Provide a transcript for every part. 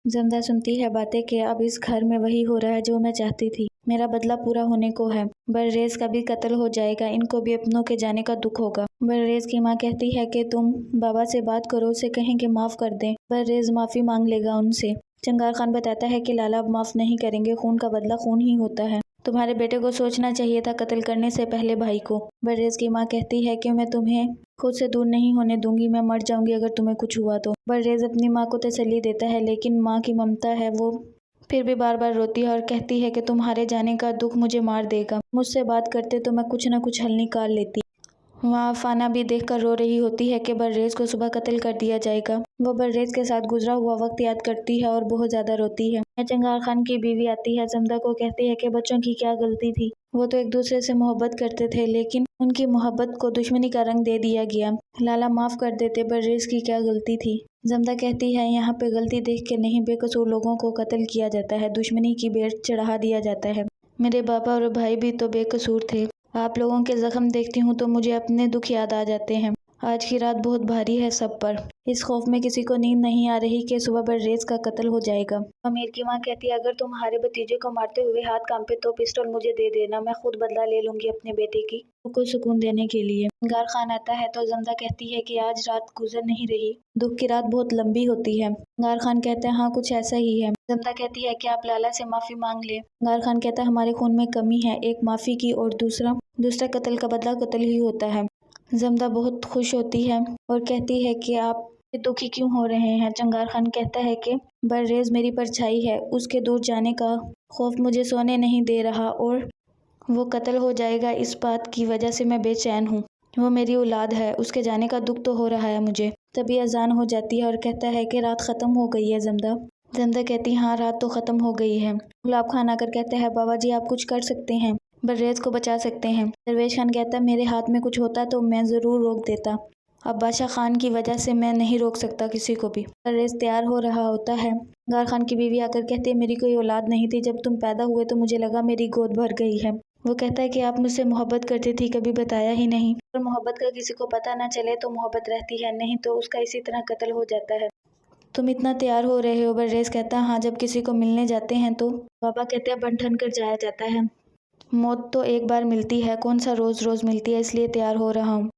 زمدہ سنتی ہے باتیں کہ اب اس گھر میں وہی ہو رہا ہے جو میں چاہتی تھی، میرا بدلہ پورا ہونے کو ہے، برریز کا بھی قتل ہو جائے گا، ان کو بھی اپنوں کے جانے کا دکھ ہوگا۔ برریز کی ماں کہتی ہے کہ تم بابا سے بات کرو، اسے کہیں کہ معاف کر دیں، برریز معافی مانگ لے گا ان سے۔ چنگار خان بتاتا ہے کہ لالا اب معاف نہیں کریں گے، خون کا بدلہ خون ہی ہوتا ہے، تمہارے بیٹے کو سوچنا چاہیے تھا قتل کرنے سے پہلے بھائی کو۔ برریز کی ماں کہتی ہے کہ میں تمہیں خود سے دور نہیں ہونے دوں گی، میں مر جاؤں گی اگر تمہیں کچھ ہوا تو۔ برریز اپنی ماں کو تسلی دیتا ہے، لیکن ماں کی ممتا ہے وہ پھر بھی بار بار روتی ہے اور کہتی ہے کہ تمہارے جانے کا دکھ مجھے مار دے گا، مجھ سے بات کرتے تو میں کچھ نہ کچھ حل نکال لیتی۔ وہاں افانہ بھی دیکھ کر رو رہی ہوتی ہے کہ برریز کو صبح قتل کر دیا جائے گا، وہ برریز کے ساتھ گزرا ہوا وقت یاد کرتی ہے اور بہت زیادہ روتی ہے۔ چنگار خان کی بیوی آتی ہے، زمدہ کو کہتی ہے کہ بچوں کی کیا غلطی تھی، وہ تو ایک دوسرے سے محبت کرتے تھے، لیکن ان کی محبت کو دشمنی کا رنگ دے دیا گیا، لالا معاف کر دیتے، برریز کی کیا غلطی تھی۔ زمدہ کہتی ہے یہاں پہ غلطی دیکھ کے نہیں، بے قصور لوگوں کو قتل کیا جاتا ہے، دشمنی کی بھیٹ چڑھا دیا جاتا ہے، میرے بابا اور بھائی بھی تو بے قصور تھے، آپ لوگوں کے زخم دیکھتی ہوں تو مجھے اپنے دکھ یاد آ جاتے ہیں، آج کی رات بہت بھاری ہے سب پر، اس خوف میں کسی کو نیند نہیں آ رہی کہ صبح برریز کا قتل ہو جائے گا۔ امیر کی ماں کہتی ہے اگر تمہارے بھتیجے کو مارتے ہوئے ہاتھ کانپے تو پسٹل مجھے دے دینا، میں خود بدلہ لے لوں گی اپنے بیٹے کی روح کو سکون دینے کے لیے۔ چنگار خان آتا ہے تو زمدہ کہتی ہے کہ آج رات گزر نہیں رہی، دکھ کی رات بہت لمبی ہوتی ہے۔ چنگار خان کہتا ہے ہاں کچھ ایسا ہی ہے۔ زمدہ کہتی ہے کہ آپ لالا سے معافی مانگ لیں۔ چنگار خان کہتا ہے ہمارے خون میں کمی ہے، ایک معافی کی اور دوسرا قتل کا بدلہ قتل ہی ہوتا ہے۔ زمدہ بہت خوش ہوتی ہے اور کہتی ہے کہ آپ دکھی کیوں ہو رہے ہیں؟ چنگار خان کہتا ہے کہ برریز میری پرچھائی ہے، اس کے دور جانے کا خوف مجھے سونے نہیں دے رہا اور وہ قتل ہو جائے گا اس بات کی وجہ سے میں بے چین ہوں، وہ میری اولاد ہے، اس کے جانے کا دکھ تو ہو رہا ہے مجھے۔ تبھی اذان ہو جاتی ہے اور کہتا ہے کہ رات ختم ہو گئی ہے زمدہ کہتی ہاں رات تو ختم ہو گئی ہے۔ گلاب خان آ کر کہتا ہے بابا جی آپ کچھ کر سکتے ہیں، برریز کو بچا سکتے ہیں۔ درویش خان کہتا ہے میرے ہاتھ میں کچھ ہوتا تو میں ضرور روک دیتا، اب بادشاہ خان کی وجہ سے میں نہیں روک سکتا کسی کو بھی۔ برریز تیار ہو رہا ہوتا ہے، چنگار خان کی بیوی آ کر کہتی ہے میری کوئی اولاد نہیں تھی، جب تم پیدا ہوئے تو مجھے لگا میری گود بھر گئی ہے۔ وہ کہتا ہے کہ آپ مجھ سے محبت کرتی تھی، کبھی بتایا ہی نہیں، اگر محبت کا کسی کو پتہ نہ چلے تو محبت رہتی ہے، نہیں تو اس کا اسی طرح قتل ہو جاتا ہے۔ تم اتنا تیار ہو رہے ہو؟ برریز کہتا ہے ہاں جب کسی کو ملنے جاتے ہیں تو بابا کہتے ہیں بن ٹھن کر جایا جاتا ہے، موت تو ایک بار ملتی ہے، کون سا روز روز ملتی ہے، اس لیے تیار ہو رہا ہوں۔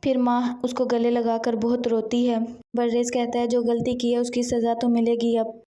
پھر ماں اس کو گلے لگا کر بہت روتی ہے۔ برریز کہتا ہے جو غلطی کی ہے اس کی سزا تو ملے گی، اب